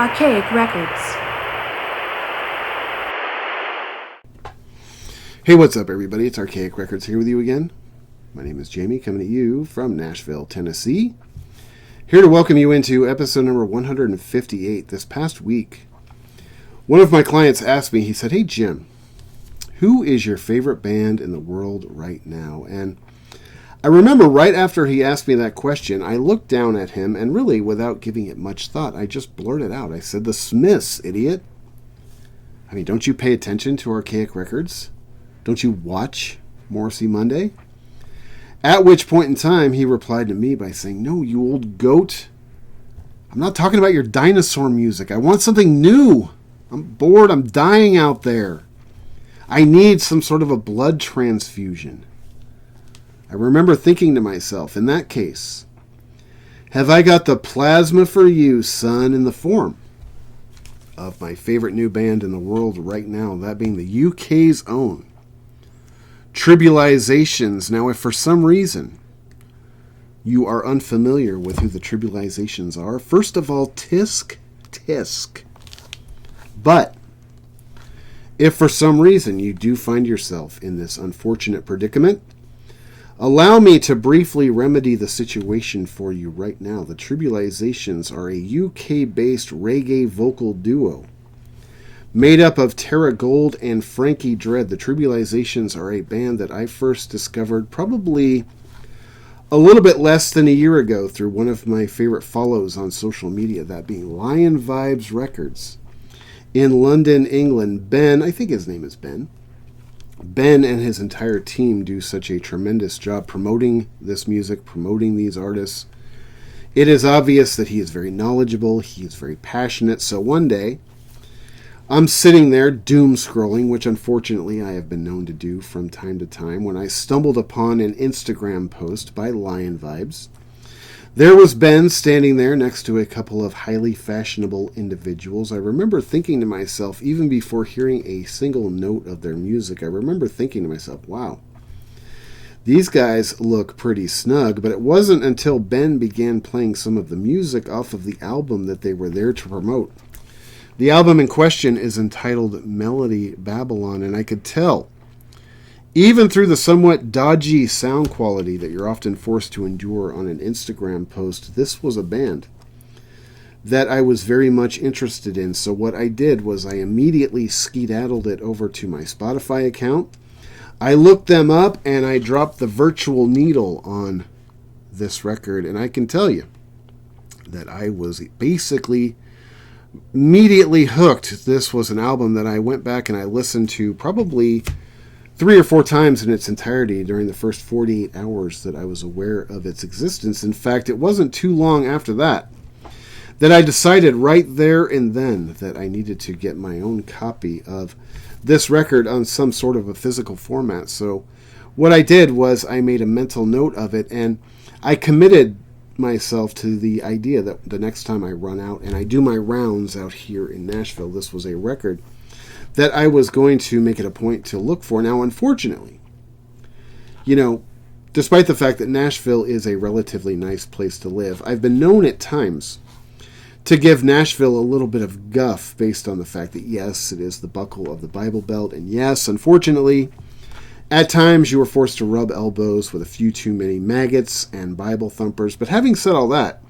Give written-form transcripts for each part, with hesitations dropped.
Archaic Records. Hey, what's up, everybody? It's Archaic Records here with you again. My name is Jamie, coming to you from Nashville, Tennessee. Here to welcome you into episode number 158. This past week, one of my clients asked me, he said, "Hey, Jim, who is your favorite band in the world right now?" And I remember right after he asked me that question, I looked down at him and really, without giving it much thought, I just blurted out. I said, "The Smiths, idiot." I mean, don't you pay attention to Archaic Records? Don't you watch Morrissey Monday? At which point in time, he replied to me by saying, "No, you old goat. I'm not talking about your dinosaur music. I want something new. I'm bored. I'm dying out there. I need some sort of a blood transfusion." I remember thinking to myself, in that case, have I got the plasma for you, son, in the form of my favorite new band in the world right now, that being the UK's own Tribulizations. Now, if for some reason you are unfamiliar with who the Tribulizations are, first of all, tisk. But if for some reason you do find yourself in this unfortunate predicament, allow me to briefly remedy the situation for you right now. The Tribulizations are a UK-based reggae vocal duo made up of Tara Gold and Frankie Dredd. The Tribulizations are a band that I first discovered probably a little bit less than a year ago through one of my favorite follows on social media, that being Lion Vibes Records in London, England. Ben, I think his name is Ben. Ben and his entire team do such a tremendous job promoting this music, promoting these artists. It is obvious that he is very knowledgeable, he is very passionate. So one day, I'm sitting there doom scrolling, which unfortunately I have been known to do from time to time, when I stumbled upon an Instagram post by Lion Vibes. There was Ben standing there next to a couple of highly fashionable individuals. I remember thinking to myself, even before hearing a single note of their music, I remember thinking to myself, wow, these guys look pretty snug. But it wasn't until Ben began playing some of the music off of the album that they were there to promote. The album in question is entitled Melody Babylon, and I could tell, even through the somewhat dodgy sound quality that you're often forced to endure on an Instagram post, this was a band that I was very much interested in. So what I did was I immediately skedaddled it over to my Spotify account. I looked them up and I dropped the virtual needle on this record, and I can tell you that I was basically immediately hooked. This was an album that I went back and I listened to probably 3 or 4 times in its entirety during the first 48 hours that I was aware of its existence. In fact, it wasn't too long after that I decided right there and then that I needed to get my own copy of this record on some sort of a physical format. So what I did was I made a mental note of it, and I committed myself to the idea that the next time I run out and I do my rounds out here in Nashville, this was a record that I was going to make it a point to look for. Now, unfortunately, despite the fact that Nashville is a relatively nice place to live, I've been known at times to give Nashville a little bit of guff based on the fact that, yes, it is the buckle of the Bible Belt, and yes, unfortunately, at times you were forced to rub elbows with a few too many maggots and Bible thumpers. But having said all that,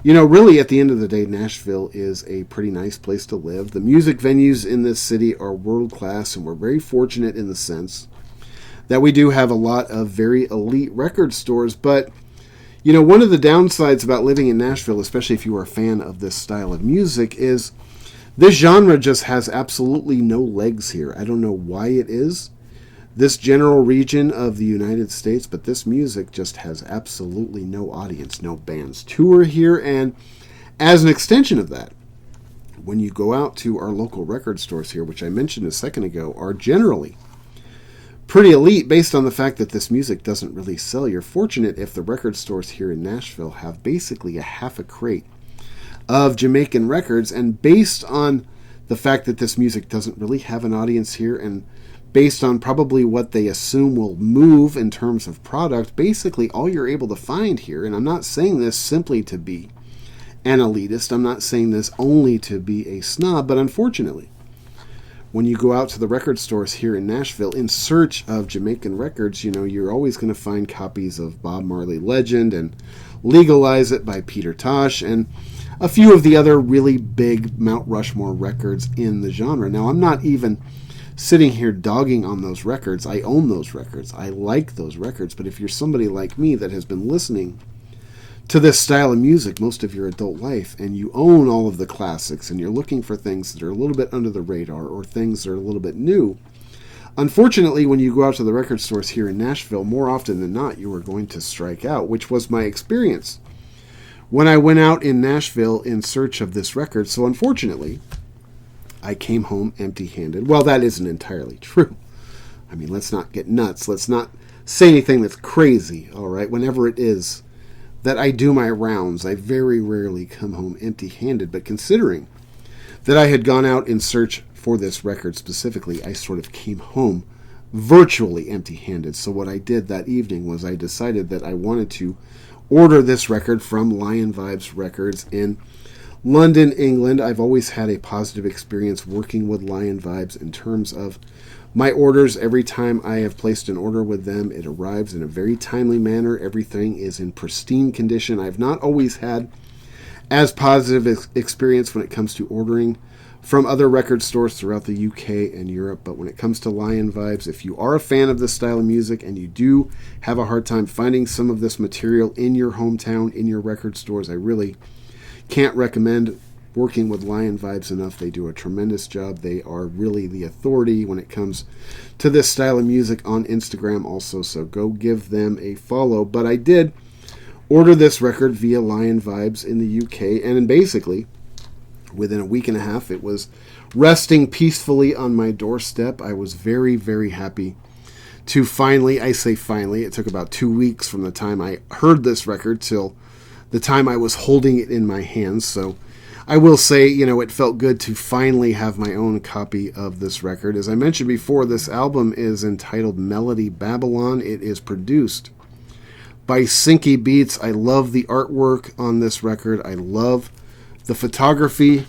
really at the end of the day, Nashville is a pretty nice place to live. The music venues in this city are world class, and we're very fortunate in the sense that we do have a lot of very elite record stores. But, one of the downsides about living in Nashville, especially if you are a fan of this style of music, is this genre just has absolutely no legs here. I don't know why it is, this general region of the United States, but this music just has absolutely no audience. No bands tour here, and as an extension of that, when you go out to our local record stores here, which I mentioned a second ago, are generally pretty elite based on the fact that this music doesn't really sell. You're fortunate if the record stores here in Nashville have basically a half a crate of Jamaican records, and based on the fact that this music doesn't really have an audience here, and based on probably what they assume will move in terms of product, basically all you're able to find here, and I'm not saying this simply to be an elitist. I'm not saying this only to be a snob, but unfortunately, when you go out to the record stores here in Nashville in search of Jamaican records, you're always going to find copies of Bob Marley Legend and Legalize It by Peter Tosh and a few of the other really big Mount Rushmore records in the genre. Now, I'm not even sitting here dogging on those records. I own those records. I like those records. But if you're somebody like me that has been listening to this style of music most of your adult life, and you own all of the classics, and you're looking for things that are a little bit under the radar or things that are a little bit new, unfortunately, when you go out to the record stores here in Nashville, more often than not, you are going to strike out, which was my experience when I went out in Nashville in search of this record. So unfortunately, I came home empty-handed. Well, that isn't entirely true. I mean, let's not get nuts. Let's not say anything that's crazy, all right? Whenever it is that I do my rounds, I very rarely come home empty-handed. But considering that I had gone out in search for this record specifically, I sort of came home virtually empty-handed. So what I did that evening was I decided that I wanted to order this record from Lion Vibes Records in London, England. I've always had a positive experience working with Lion Vibes in terms of my orders. Every time I have placed an order with them, it arrives in a very timely manner. Everything is in pristine condition. I've not always had as positive experience when it comes to ordering from other record stores throughout the UK and Europe, but when it comes to Lion Vibes, if you are a fan of this style of music and you do have a hard time finding some of this material in your hometown, in your record stores, I really can't recommend working with Lion Vibes enough. They do a tremendous job. They are really the authority when it comes to this style of music on Instagram also, so go give them a follow. But I did order this record via Lion Vibes in the UK, and basically within a week and a half it was resting peacefully on my doorstep. I was very, very happy to finally, I say finally, it took about 2 weeks from the time I heard this record till the time I was holding it in my hands. So I will say, it felt good to finally have my own copy of this record. As I mentioned before, this album is entitled Melody Babylon. It is produced by Syncy Beats. I love the artwork on this record. I love the photography.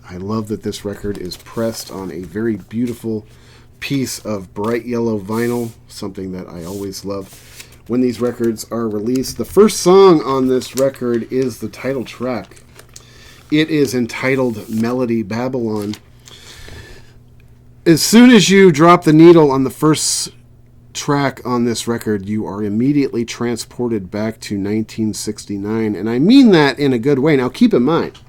I love that this record is pressed on a very beautiful piece of bright yellow vinyl, something that I always love when these records are released. The first song on this record is the title track. It is entitled Melody Babylon. As soon as you drop the needle on the first track on this record, you are immediately transported back to 1969, and I mean that in a good way. Now, keep in mind,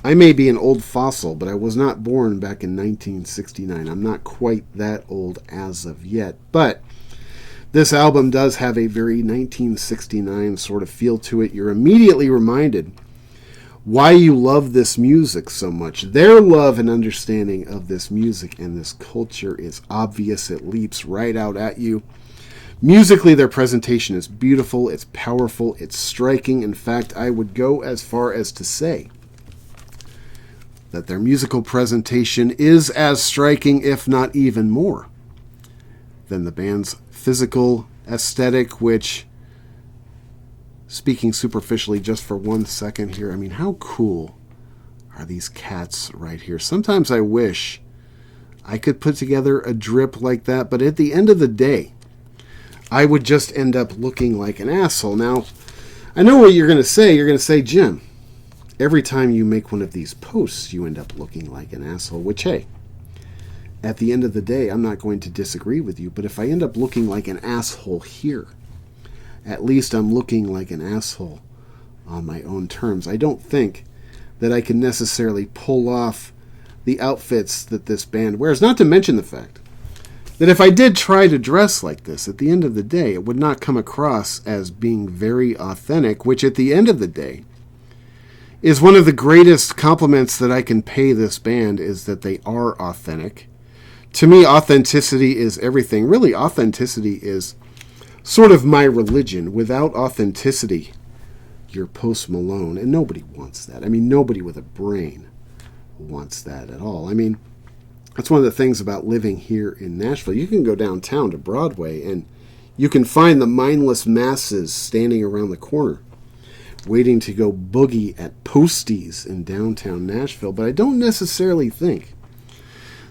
I may be an old fossil, but I was not born back in 1969. I'm not quite that old as of yet, but this album does have a very 1969 sort of feel to it. You're immediately reminded why you love this music so much. Their love and understanding of this music and this culture is obvious. It leaps right out at you. Musically, their presentation is beautiful, it's powerful, it's striking. In fact, I would go as far as to say that their musical presentation is as striking, if not even more, than the band's physical aesthetic, which, speaking superficially just for 1 second here, I mean, how cool are these cats right here? Sometimes I wish I could put together a drip like that, but at the end of the day, I would just end up looking like an asshole. Now, I know what you're going to say. You're going to say, Jim, every time you make one of these posts, you end up looking like an asshole, which, hey, at the end of the day, I'm not going to disagree with you, but if I end up looking like an asshole here, at least I'm looking like an asshole on my own terms. I don't think that I can necessarily pull off the outfits that this band wears, not to mention the fact that if I did try to dress like this, at the end of the day, it would not come across as being very authentic, which at the end of the day is one of the greatest compliments that I can pay this band, is that they are authentic. To me, authenticity is everything. Really, authenticity is sort of my religion. Without authenticity, you're Post Malone, and nobody wants that. I mean, nobody with a brain wants that at all. I mean, that's one of the things about living here in Nashville. You can go downtown to Broadway, and you can find the mindless masses standing around the corner waiting to go boogie at Posties in downtown Nashville, but I don't necessarily think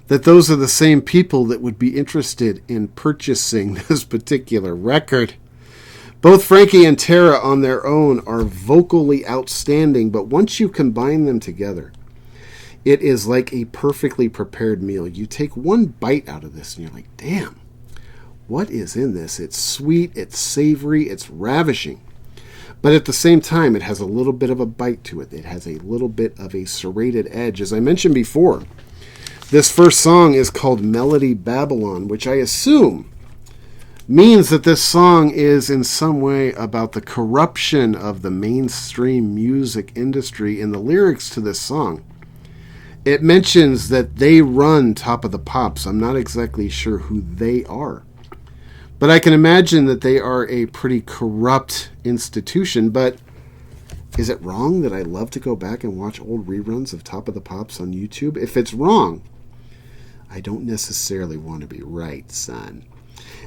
that those are the same people that would be interested in purchasing this particular record. Both Frankie and Tara on their own are vocally outstanding, but once you combine them together, it is like a perfectly prepared meal. You take one bite out of this and you're like, damn, what is in this? It's sweet, it's savory, it's ravishing. But at the same time, it has a little bit of a bite to it. It has a little bit of a serrated edge. As I mentioned before, this first song is called Melody Babylon, which I assume means that this song is in some way about the corruption of the mainstream music industry. In the lyrics to this song, it mentions that they run Top of the Pops. I'm not exactly sure who they are, but I can imagine that they are a pretty corrupt institution. But is it wrong that I love to go back and watch old reruns of Top of the Pops on YouTube? If it's wrong, I don't necessarily want to be right, son.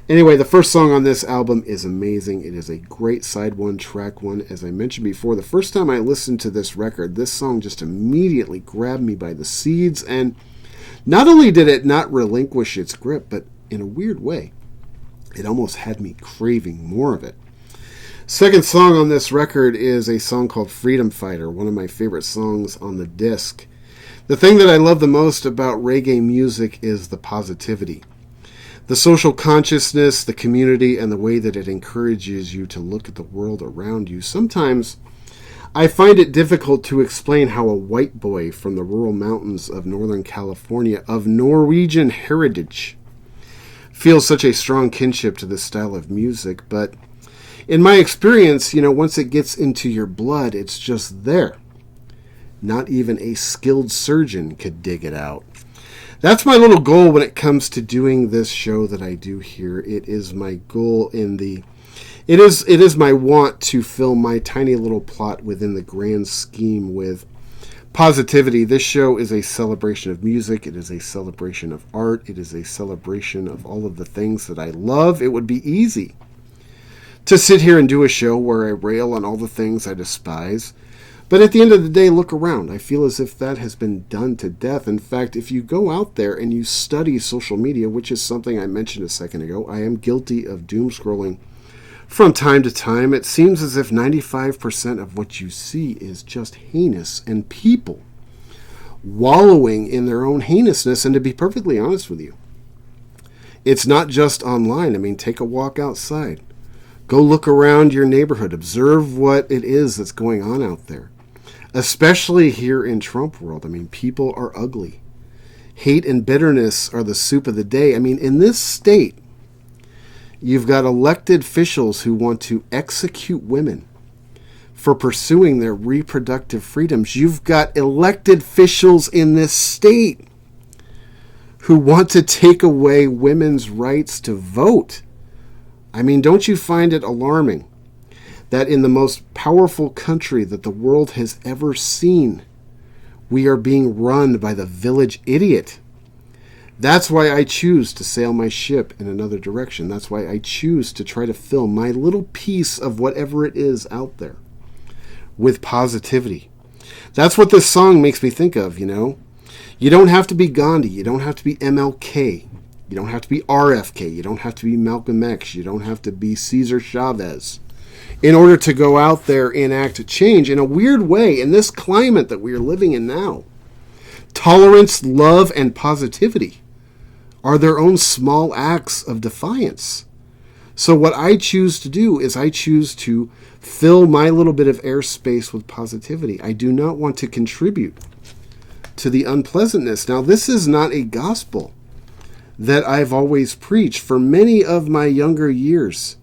Anyway, the first song on this album is amazing. It is a great side one, track one. As I mentioned before, the first time I listened to this record, this song just immediately grabbed me by the seeds. And not only did it not relinquish its grip, but in a weird way, it almost had me craving more of it. Second song on this record is a song called Freedom Fighter, one of my favorite songs on the disc. The thing that I love the most about reggae music is the positivity. The social consciousness, the community, and the way that it encourages you to look at the world around you. Sometimes I find it difficult to explain how a white boy from the rural mountains of Northern California of Norwegian heritage feels such a strong kinship to this style of music, but in my experience, once it gets into your blood, it's just there. Not even a skilled surgeon could dig it out. That's my little goal when it comes to doing this show that I do here. It is my goal it is my want to fill my tiny little plot within the grand scheme with positivity. This show is a celebration of music. It is a celebration of art. It is a celebration of all of the things that I love. It would be easy to sit here and do a show where I rail on all the things I despise. But at the end of the day, look around. I feel as if that has been done to death. In fact, if you go out there and you study social media, which is something I mentioned a second ago, I am guilty of doom scrolling from time to time. It seems as if 95% of what you see is just heinous and people wallowing in their own heinousness. And to be perfectly honest with you, it's not just online. I mean, take a walk outside. Go look around your neighborhood. Observe what it is that's going on out there. Especially here in Trump world. I mean, people are ugly. Hate and bitterness are the soup of the day. I mean, in this state, you've got elected officials who want to execute women for pursuing their reproductive freedoms. You've got elected officials in this state who want to take away women's rights to vote. I mean, don't you find it alarming that in the most powerful country that the world has ever seen, we are being run by the village idiot? That's why I choose to sail my ship in another direction. That's why I choose to try to fill my little piece of whatever it is out there with positivity. That's what this song makes me think of, You don't have to be Gandhi. You don't have to be MLK. You don't have to be RFK. You don't have to be Malcolm X. You don't have to be Cesar Chavez in order to go out there and enact change. In a weird way, in this climate that we are living in now, tolerance, love, and positivity are their own small acts of defiance. So what I choose to do is I choose to fill my little bit of airspace with positivity. I do not want to contribute to the unpleasantness. Now, this is not a gospel that I've always preached. For many of my younger years,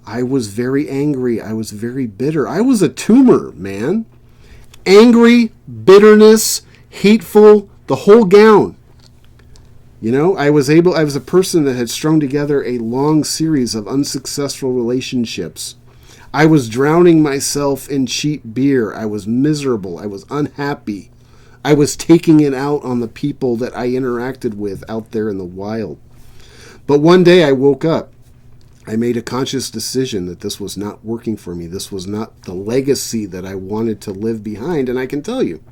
I was very angry. I was very bitter. I was a tumor, man. Angry, bitterness, hateful, the whole gown. I was a person that had strung together a long series of unsuccessful relationships. I was drowning myself in cheap beer. I was miserable. I was unhappy. I was taking it out on the people that I interacted with out there in the wild. But one day I woke up I made a conscious decision that this was not working for me. This was not the legacy that I wanted to live behind. And I can tell you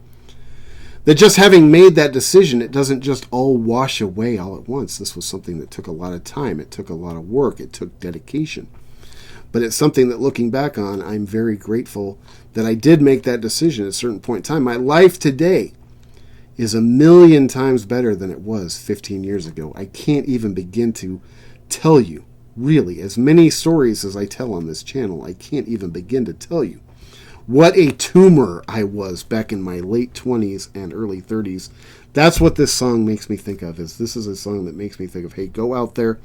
that just having made that decision, it doesn't just all wash away all at once. This was something that took a lot of time. It took a lot of work. It took dedication. But it's something that, looking back on, I'm very grateful that I did make that decision at a certain point in time. My life today is 1,000,000 times better than it was 15 years ago. I can't even begin to tell you, really, as many stories as I tell on this channel, I can't even begin to tell you what a tumor I was back in my late 20s and early 30s. That's what this song makes me think of. This is a song that makes me think of, hey, go out there,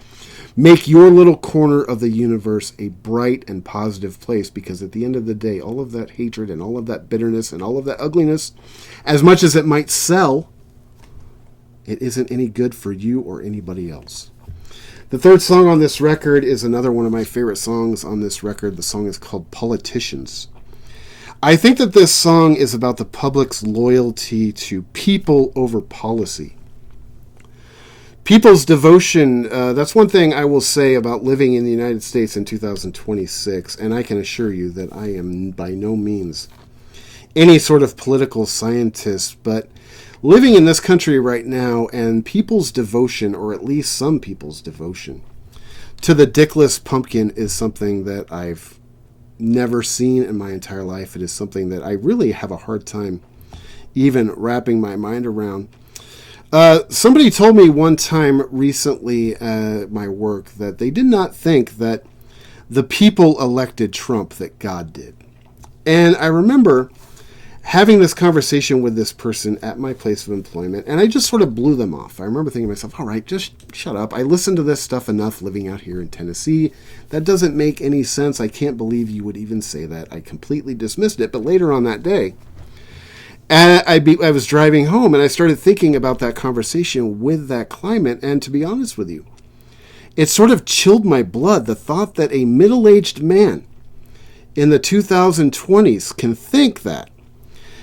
make your little corner of the universe a bright and positive place, because at the end of the day, all of that hatred and all of that bitterness and all of that ugliness, as much as it might sell, it isn't any good for you or anybody else. The third song on this record is another one of my favorite songs on this record. The song is called Politicians. I think that this song is about the public's loyalty to people over policy. People's devotion, that's one thing I will say about living in the United States in 2026, and I can assure you that I am by no means any sort of political scientist, but living in this country right now, and people's devotion, or at least some people's devotion, to the dickless pumpkin is something that I've never seen in my entire life. It is something that I really have a hard time even wrapping my mind around. Somebody told me one time recently at my work that they did not think that the people elected Trump, that God did. And I remember having this conversation with this person at my place of employment, and I just sort of blew them off. I remember thinking to myself, all right, just shut up. I listened to this stuff enough living out here in Tennessee. That doesn't make any sense. I can't believe you would even say that. I completely dismissed it. But later on that day, I was driving home, and I started thinking about that conversation with that climate, and to be honest with you, it sort of chilled my blood, the thought that a middle-aged man in the 2020s can think that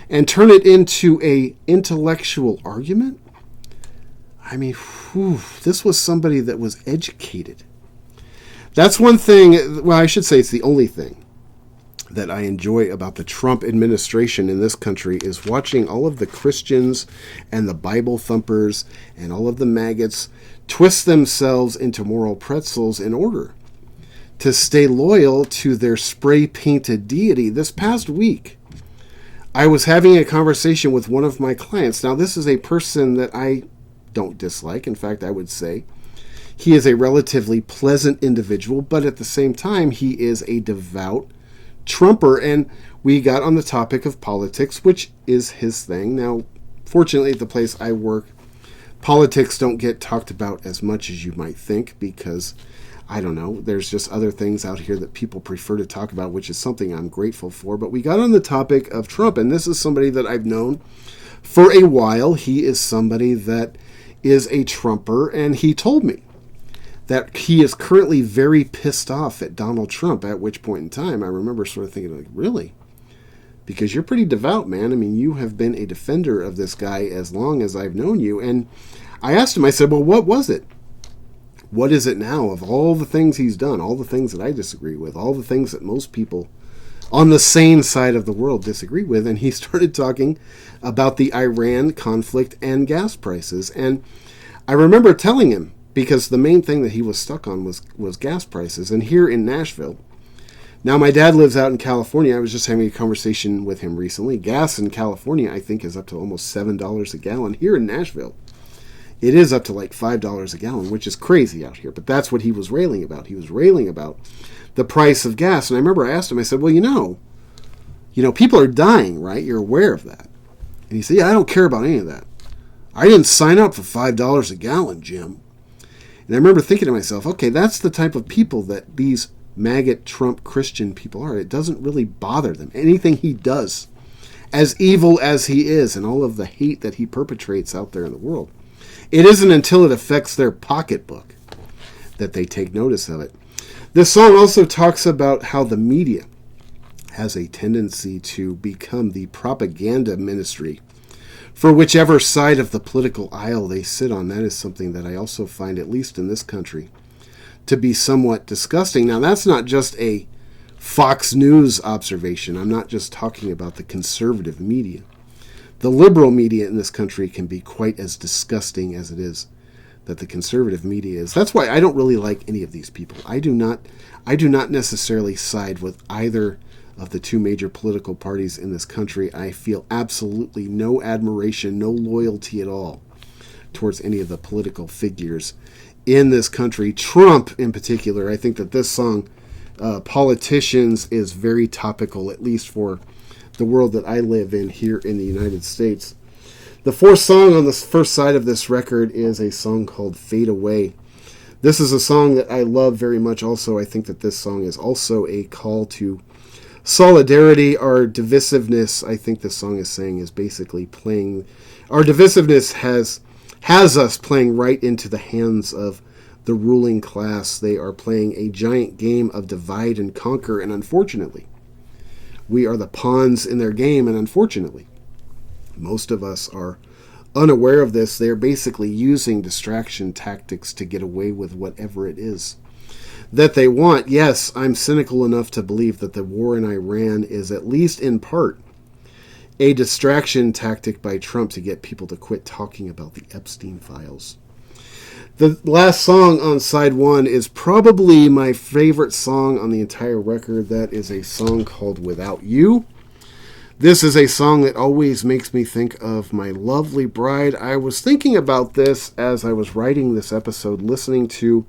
and turn it into a intellectual argument. I mean, this was somebody that was educated. That's one thing, well, I should say it's the only thing that I enjoy about the Trump administration in this country is watching all of the Christians and the Bible thumpers and all of the maggots twist themselves into moral pretzels in order to stay loyal to their spray-painted deity. This past week, I was having a conversation with one of my clients. Now, this is a person that I don't dislike. In fact, I would say he is a relatively pleasant individual, but at the same time, he is a devout Trumper. And we got on the topic of politics, which is his thing. Now, fortunately, at the place I work, politics don't get talked about as much as you might think because, I don't know, there's just other things out here that people prefer to talk about, which is something I'm grateful for. But we got on the topic of Trump, and this is somebody that I've known for a while. He is somebody that is a Trumper, and he told me that he is currently very pissed off at Donald Trump, at which point in time I remember sort of thinking, like, really? Because you're pretty devout, man. I mean, you have been a defender of this guy as long as I've known you. And I asked him, I said, well, what was it? What is it now of all the things he's done, all the things that I disagree with, all the things that most people on the sane side of the world disagree with? And he started talking about the Iran conflict and gas prices. And I remember telling him, because the main thing that he was stuck on was gas prices. And here in Nashville, now my dad lives out in California. I was just having a conversation with him recently. Gas in California, I think, is up to almost $7 a gallon. Here in Nashville, it is up to like $5 a gallon, which is crazy out here. But that's what he was railing about. He was railing about the price of gas. And I remember I asked him, I said, well, you know, people are dying, right? You're aware of that. And he said, yeah, I don't care about any of that. I didn't sign up for $5 a gallon, Jim. And I remember thinking to myself, okay, that's the type of people that these maggot Trump Christian people are. It doesn't really bother them. Anything he does, as evil as he is, and all of the hate that he perpetrates out there in the world, it isn't until it affects their pocketbook that they take notice of it. This song also talks about how the media has a tendency to become the propaganda ministry for whichever side of the political aisle they sit on. That is something that I also find, at least in this country, to be somewhat disgusting. Now, that's not just a Fox News observation. I'm not just talking about the conservative media. The liberal media in this country can be quite as disgusting as it is that the conservative media is. That's why I don't really like any of these people. I do not necessarily side with either of the two major political parties in this country. I feel absolutely no admiration, no loyalty at all towards any of the political figures in this country. Trump in particular. I think that this song, Politicians, is very topical, at least for the world that I live in here in the United States. The fourth song on the first side of this record is a song called Fade Away. This is a song that I love very much also. I think that this song is also a call to solidarity. Our divisiveness, I think this song is saying, is basically playing... Our divisiveness has us playing right into the hands of the ruling class. They are playing a giant game of divide and conquer, and unfortunately, we are the pawns in their game, and unfortunately, most of us are unaware of this. They're basically using distraction tactics to get away with whatever it is that they want. Yes, I'm cynical enough to believe that the war in Iran is at least in part a distraction tactic by Trump to get people to quit talking about the Epstein files. The last song on side one is probably my favorite song on the entire record. That is a song called Without You. This is a song that always makes me think of my lovely bride. I was thinking about this as I was writing this episode, listening to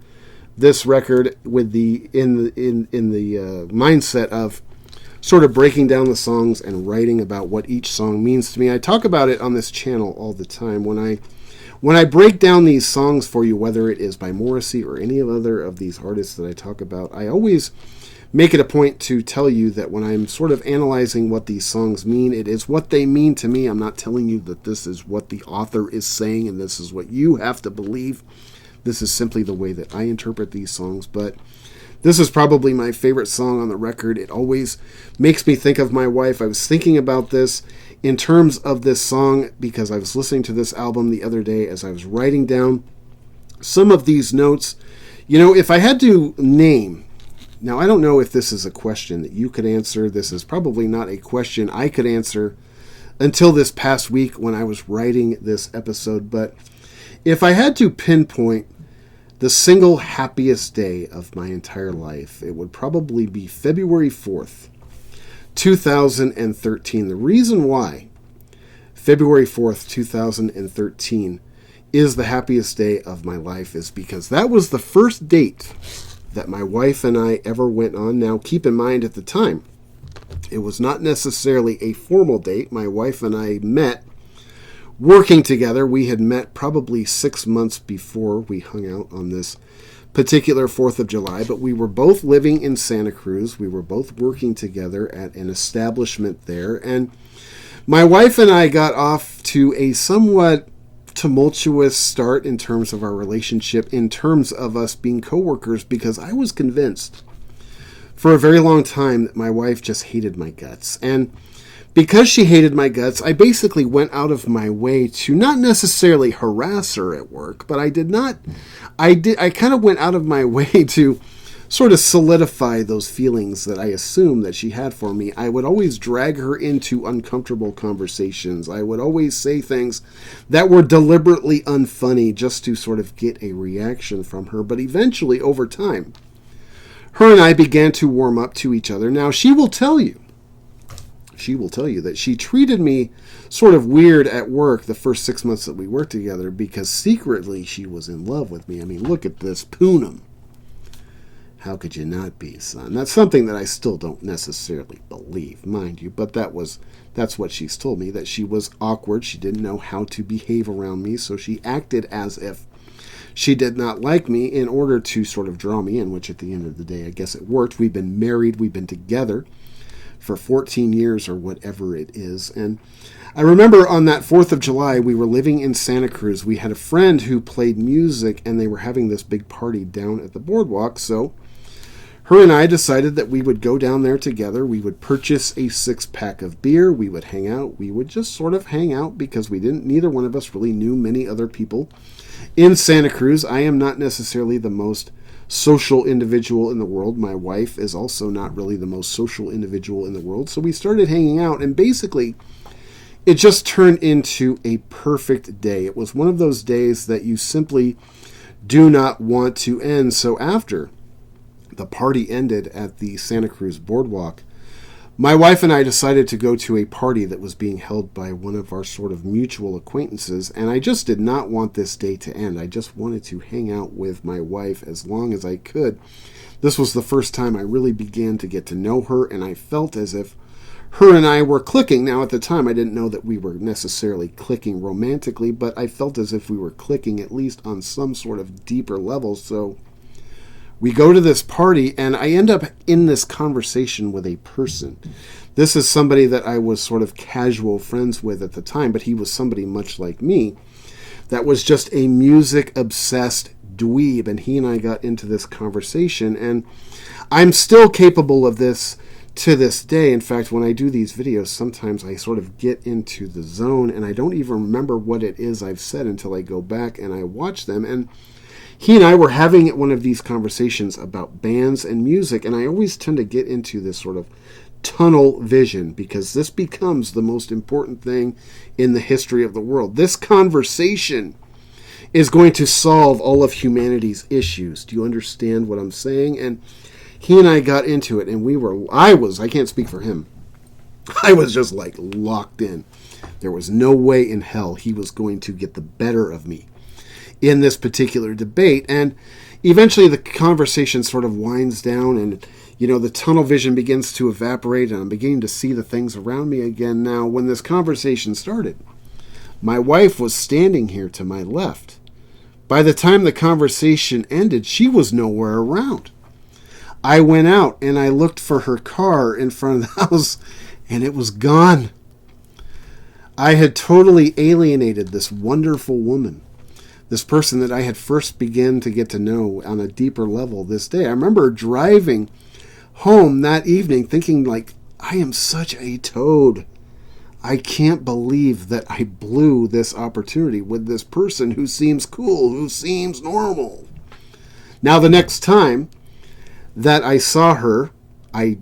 this record with the mindset of sort of breaking down the songs and writing about what each song means to me. I talk about it on this channel all the time. When I break down these songs for you, whether it is by Morrissey or any other of these artists that I talk about, I always make it a point to tell you that when I'm sort of analyzing what these songs mean, it is what they mean to me. I'm not telling you that this is what the author is saying and this is what you have to believe. This is simply the way that I interpret these songs, but this is probably my favorite song on the record. It always makes me think of my wife. I was thinking about this in terms of this song because I was listening to this album the other day as I was writing down some of these notes. You know, if I had to name... Now, I don't know if this is a question that you could answer. This is probably not a question I could answer until this past week when I was writing this episode. But if I had to pinpoint the single happiest day of my entire life, it would probably be February 4th, 2013. The reason why February 4th, 2013 is the happiest day of my life is because that was the first date that my wife and I ever went on. Now, keep in mind at the time, it was not necessarily a formal date. My wife and I met working together. We had met probably 6 months before we hung out on this particular 4th of July, but we were both living in Santa Cruz. We were both working together at an establishment there, and my wife and I got off to a somewhat tumultuous start in terms of our relationship, in terms of us being coworkers, because I was convinced for a very long time that my wife just hated my guts. And because she hated my guts, I basically went out of my way to not necessarily harass her at work, but I kind of went out of my way to sort of solidify those feelings that I assumed that she had for me. I would always drag her into uncomfortable conversations. I would always say things that were deliberately unfunny just to sort of get a reaction from her. But eventually, over time, her and I began to warm up to each other. Now, she will tell you that she treated me sort of weird at work the first 6 months that we worked together because secretly she was in love with me. I mean, look at this Poonam. How could you not be, son? That's something that I still don't necessarily believe, mind you, but that's what she's told me, that she was awkward. She didn't know how to behave around me, so she acted as if she did not like me in order to sort of draw me in, which at the end of the day, I guess it worked. We've been married. We've been together for 14 years or whatever it is. And I remember on that 4th of July, we were living in Santa Cruz. We had a friend who played music, and they were having this big party down at the boardwalk, so her and I decided that we would go down there together. We would purchase a 6-pack of beer. We would hang out. We would just sort of hang out because neither one of us really knew many other people in Santa Cruz. I am not necessarily the most social individual in the world. My wife is also not really the most social individual in the world. So we started hanging out, and basically it just turned into a perfect day. It was one of those days that you simply do not want to end. So after the party ended at the Santa Cruz Boardwalk, my wife and I decided to go to a party that was being held by one of our sort of mutual acquaintances, and I just did not want this day to end. I just wanted to hang out with my wife as long as I could. This was the first time I really began to get to know her, and I felt as if her and I were clicking. Now, at the time, I didn't know that we were necessarily clicking romantically, but I felt as if we were clicking at least on some sort of deeper level. So we go to this party, and I end up in this conversation with a person. This is somebody that I was sort of casual friends with at the time, but he was somebody much like me that was just a music-obsessed dweeb, and he and I got into this conversation, and I'm still capable of this to this day. In fact, when I do these videos, sometimes I sort of get into the zone, and I don't even remember what it is I've said until I go back and I watch them, and he and I were having one of these conversations about bands and music, and I always tend to get into this sort of tunnel vision because this becomes the most important thing in the history of the world. This conversation is going to solve all of humanity's issues. Do you understand what I'm saying? And he and I got into it, and I can't speak for him. I was just like locked in. There was no way in hell he was going to get the better of me in this particular debate. And eventually the conversation sort of winds down, and the tunnel vision begins to evaporate, and I'm beginning to see the things around me again. Now, when this conversation started, my wife was standing here to my left. By the time the conversation ended, she was nowhere around. I went out and I looked for her car in front of the house, and it was gone. I had totally alienated this wonderful woman, this person that I had first begun to get to know on a deeper level this day. I remember driving home that evening thinking, like, I am such a toad. I can't believe that I blew this opportunity with this person who seems cool, who seems normal. Now, the next time that I saw her, I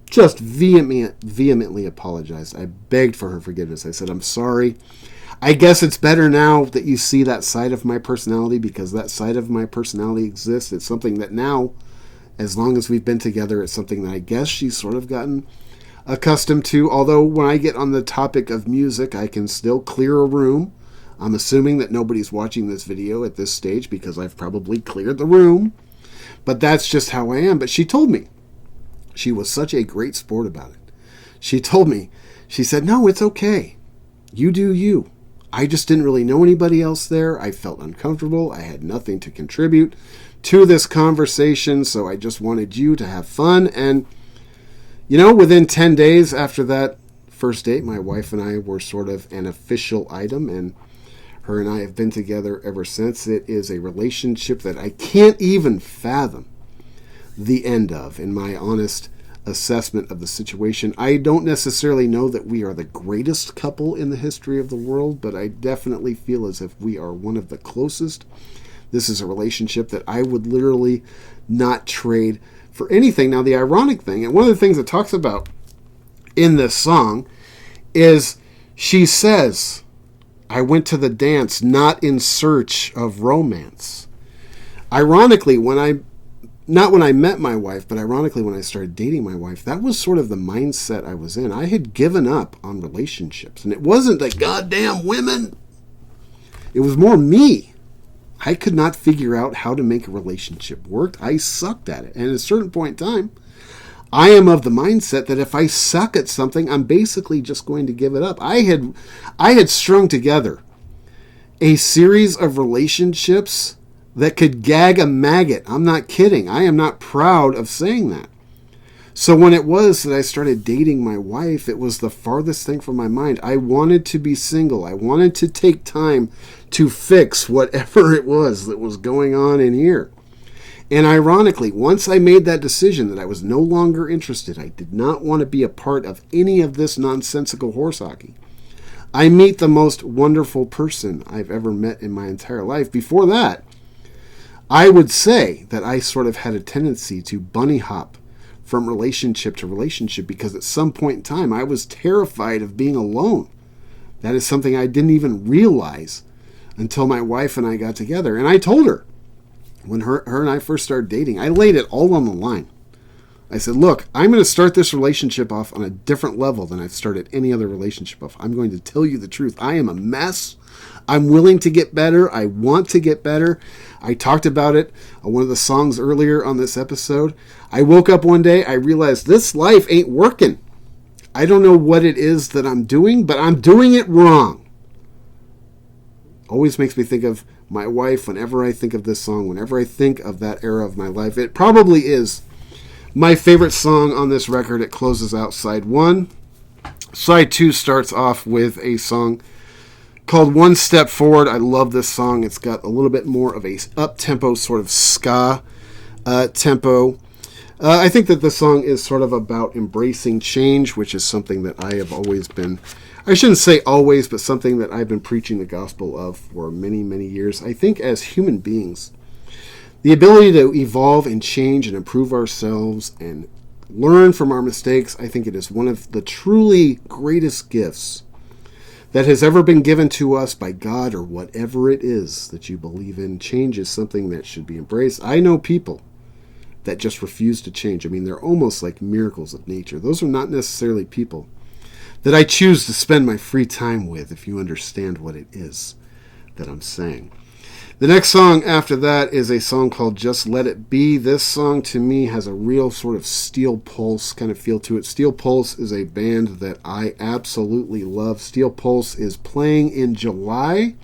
just vehemently apologized. I begged for her forgiveness. I said, I'm sorry. I guess it's better now that you see that side of my personality, because that side of my personality exists. It's something that now, as long as we've been together, it's something that I guess she's sort of gotten accustomed to. Although when I get on the topic of music, I can still clear a room. I'm assuming that nobody's watching this video at this stage because I've probably cleared the room. But that's just how I am. But she told me, she was such a great sport about it. She told me, she said, no, it's okay. You do you. I just didn't really know anybody else there. I felt uncomfortable. I had nothing to contribute to this conversation, so I just wanted you to have fun. And, within 10 days after that first date, my wife and I were sort of an official item, and her and I have been together ever since. It is a relationship that I can't even fathom the end of, in my honest assessment of the situation. I don't necessarily know that we are the greatest couple in the history of the world, but I definitely feel as if we are one of the closest. This is a relationship that I would literally not trade for anything. Now, the ironic thing, and one of the things it talks about in this song, is she says, I went to the dance not in search of romance. Ironically, not when I met my wife, but ironically when I started dating my wife, that was sort of the mindset I was in. I had given up on relationships, and it wasn't the goddamn women. It was more me. I could not figure out how to make a relationship work. I sucked at it. And at a certain point in time, I am of the mindset that if I suck at something, I'm basically just going to give it up. I had strung together a series of relationships that could gag a maggot. I'm not kidding. I am not proud of saying that. So when it was that I started dating my wife, it was the farthest thing from my mind. I wanted to be single. I wanted to take time to fix whatever it was that was going on in here. And ironically, once I made that decision that I was no longer interested, I did not want to be a part of any of this nonsensical horse hockey, I meet the most wonderful person I've ever met in my entire life. Before that, I would say that I sort of had a tendency to bunny hop from relationship to relationship because at some point in time I was terrified of being alone. That is something I didn't even realize until my wife and I got together. And I told her, when her and I first started dating, I laid it all on the line. I said, look, I'm going to start this relationship off on a different level than I've started any other relationship off. I'm going to tell you the truth. I am a mess. I'm willing to get better. I want to get better. I talked about it on one of the songs earlier on this episode. I woke up one day, I realized this life ain't working. I don't know what it is that I'm doing, but I'm doing it wrong. Always makes me think of my wife whenever I think of this song, whenever I think of that era of my life. It probably is my favorite song on this record. It closes out side 1. Side 2 starts off with a song called One Step Forward. I love this song. It's got a little bit more of a up-tempo sort of ska tempo. I think that the song is sort of about embracing change, which is something that I have always been, I shouldn't say always, but something that I've been preaching the gospel of for many, many years. I think as human beings, the ability to evolve and change and improve ourselves and learn from our mistakes, I think it is one of the truly greatest gifts that has ever been given to us by God or whatever it is that you believe in. Change is something that should be embraced. I know people that just refuse to change. I mean, they're almost like miracles of nature. Those are not necessarily people that I choose to spend my free time with, if you understand what it is that I'm saying. The next song after that is a song called Just Let It Be. This song to me has a real sort of Steel Pulse kind of feel to it. Steel Pulse is a band that I absolutely love. Steel Pulse is playing in July,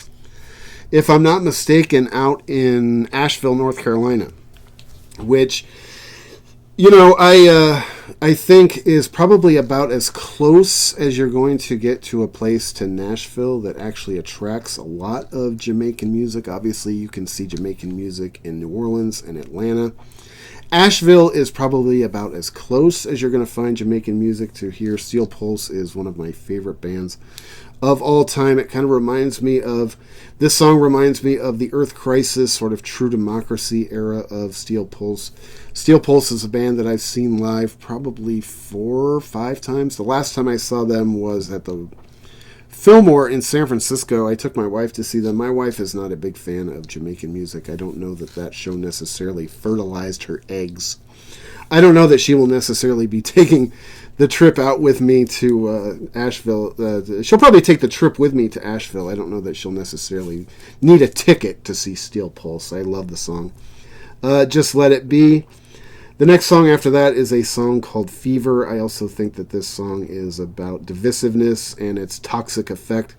if I'm not mistaken, out in Asheville, North Carolina, which, you know, I think is probably about as close as you're going to get to a place to Nashville that actually attracts a lot of Jamaican music. Obviously, you can see Jamaican music in New Orleans and Atlanta. Asheville is probably about as close as you're going to find Jamaican music to here. Steel Pulse is one of my favorite bands of all time. It kind of reminds me of, this song reminds me of the Earth Crisis, sort of True Democracy era of Steel Pulse. Steel Pulse is a band that I've seen live probably 4 or 5 times. The last time I saw them was at the Fillmore in San Francisco. I took my wife to see them. My wife is not a big fan of Jamaican music. I don't know that that show necessarily fertilized her eggs. I don't know that she will necessarily be taking the trip out with me to Asheville. She'll probably take the trip with me to Asheville. I don't know that she'll necessarily need a ticket to see Steel Pulse. I love the song. Just Let It Be. The next song after that is a song called Fever. I also think that this song is about divisiveness and its toxic effect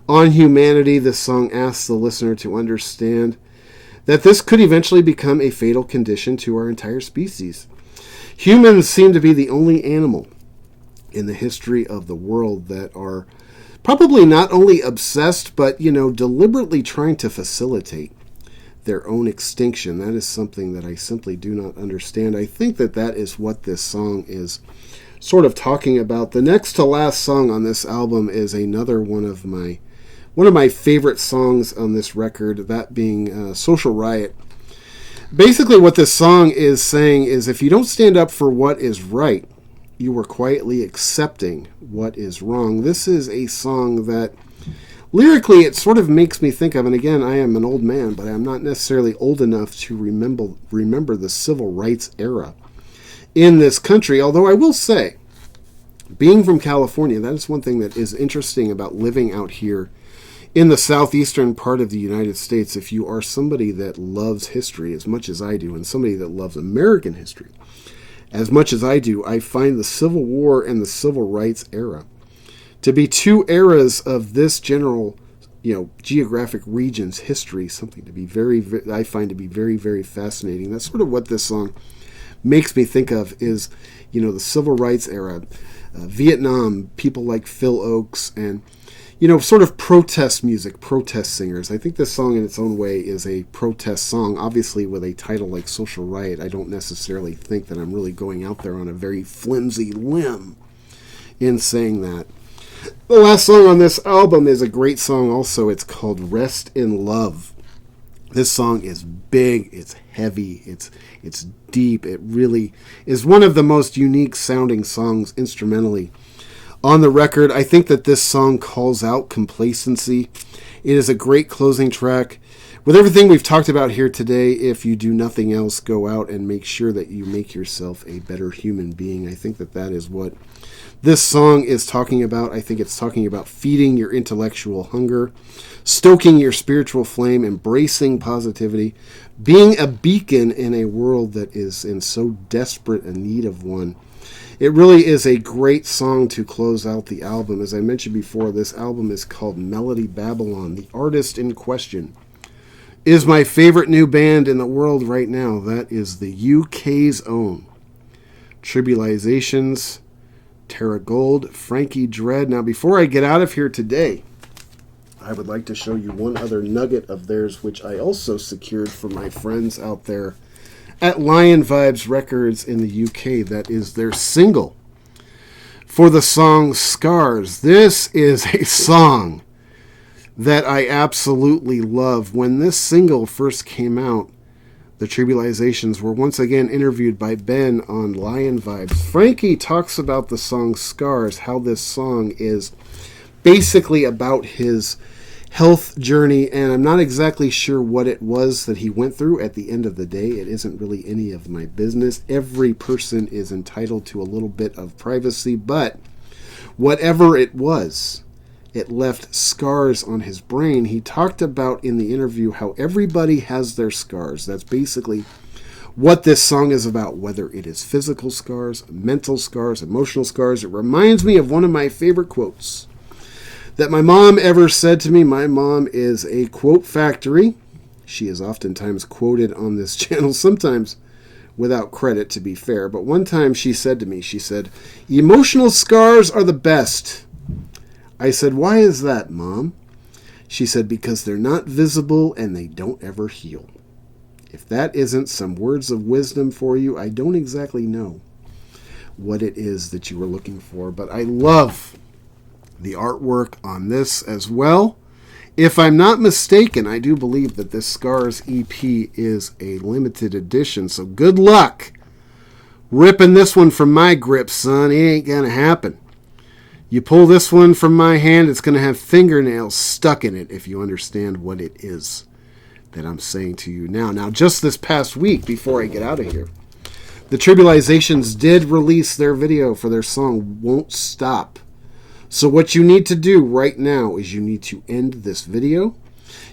on humanity. This song asks the listener to understand that this could eventually become a fatal condition to our entire species. Humans seem to be the only animal in the history of the world that are probably not only obsessed, but, deliberately trying to facilitate their own extinction. That is something that I simply do not understand. I think that that is what this song is sort of talking about. The next to last song on this album is another one of my favorite songs on this record, that being Social Riot. Basically what this song is saying is, if you don't stand up for what is right, you are quietly accepting what is wrong. This is a song that lyrically, it sort of makes me think of, and again, I am an old man, but I'm not necessarily old enough to remember the civil rights era in this country. Although I will say, being from California, that is one thing that is interesting about living out here in the southeastern part of the United States. If you are somebody that loves history as much as I do, and somebody that loves American history as much as I do, I find the Civil War and the Civil Rights era to be two eras of this general, geographic region's history, something to be I find to be very, very fascinating. That's sort of what this song makes me think of, is, the Civil Rights era, Vietnam, people like Phil Oakes, and, sort of protest music, protest singers. I think this song in its own way is a protest song. Obviously, with a title like Social Riot, I don't necessarily think that I'm really going out there on a very flimsy limb in saying that. The last song on this album is a great song also. It's called Rest in Love. This song is big, it's heavy, it's deep. It really is one of the most unique sounding songs instrumentally on the record. I think that this song calls out complacency. It is a great closing track. With everything we've talked about here today, if you do nothing else, go out and make sure that you make yourself a better human being. I think that is what this song is talking about. I think it's talking about feeding your intellectual hunger, stoking your spiritual flame, embracing positivity, being a beacon in a world that is in so desperate a need of one. It really is a great song to close out the album. As I mentioned before, this album is called Melody Babylon. The artist in question is my favorite new band in the world right now. That is the UK's own Tribulizations, Tara Gold, Frankie Dread. Now, before I get out of here today, I would like to show you one other nugget of theirs, which I also secured from my friends out there at Lion Vibes Records in the UK. That is their single for the song Scars. This is a song that I absolutely love. When this single first came out, the Tribulizations were once again interviewed by Ben on Lion Vibes. Frankie talks about the song Scars, how this song is basically about his health journey, and I'm not exactly sure what it was that he went through. At the end of the day, it isn't really any of my business. Every person is entitled to a little bit of privacy, but whatever it was, it left scars on his brain. He talked about in the interview how everybody has their scars. That's basically what this song is about, whether it is physical scars, mental scars, emotional scars. It reminds me of one of my favorite quotes that my mom ever said to me. My mom is a quote factory. She is oftentimes quoted on this channel, sometimes without credit, to be fair. But one time she said to me, she said, "Emotional scars are the best." I said, "Why is that, Mom?" She said, "Because they're not visible and they don't ever heal." If that isn't some words of wisdom for you, I don't exactly know what it is that you were looking for. But I love the artwork on this as well. If I'm not mistaken, I do believe that this Scars EP is a limited edition. So good luck ripping this one from my grip, son. It ain't going to happen. You pull this one from my hand, it's going to have fingernails stuck in it, if you understand what it is that I'm saying to you now. Now, just this past week, before I get out of here, the Tribulizations did release their video for their song Won't Stop. So what you need to do right now is you need to end this video.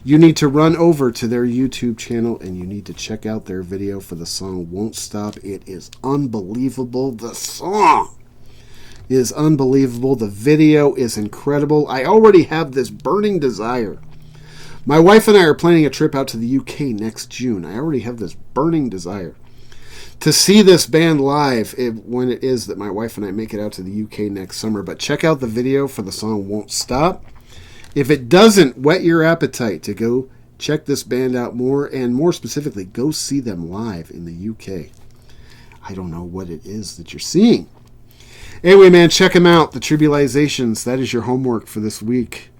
You need to run over to their YouTube channel and you need to check out their video for the song Won't Stop. It is unbelievable. The song is unbelievable. The video is incredible. I already have this burning desire. My wife and I are planning a trip out to the UK next June. I already have this burning desire to see this band live when it is that my wife and I make it out to the UK next summer. But check out the video for the song Won't Stop. If it doesn't whet your appetite to go check this band out more, and more specifically, go see them live in the UK, I don't know what it is that you're seeing. Anyway, man, check them out. The Tribulizations. That is your homework for this week.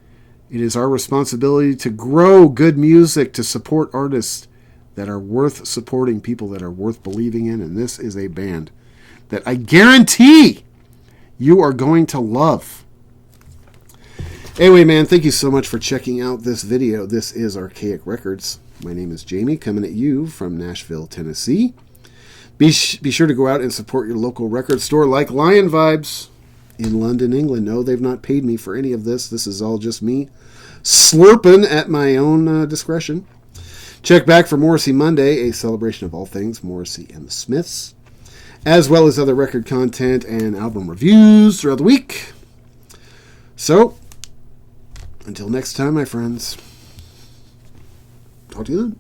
It is our responsibility to grow good music, to support artists that are worth supporting, people that are worth believing in. And this is a band that I guarantee you are going to love. Anyway, man, thank you so much for checking out this video. This is Archaic Records. My name is Jamie, coming at you from Nashville, Tennessee. Be sure to go out and support your local record store like Lion Vibes in London, England. No, they've not paid me for any of this. This is all just me slurping at my own discretion. Check back for Morrissey Monday, a celebration of all things Morrissey and the Smiths, as well as other record content and album reviews throughout the week. So, until next time, my friends, talk to you then.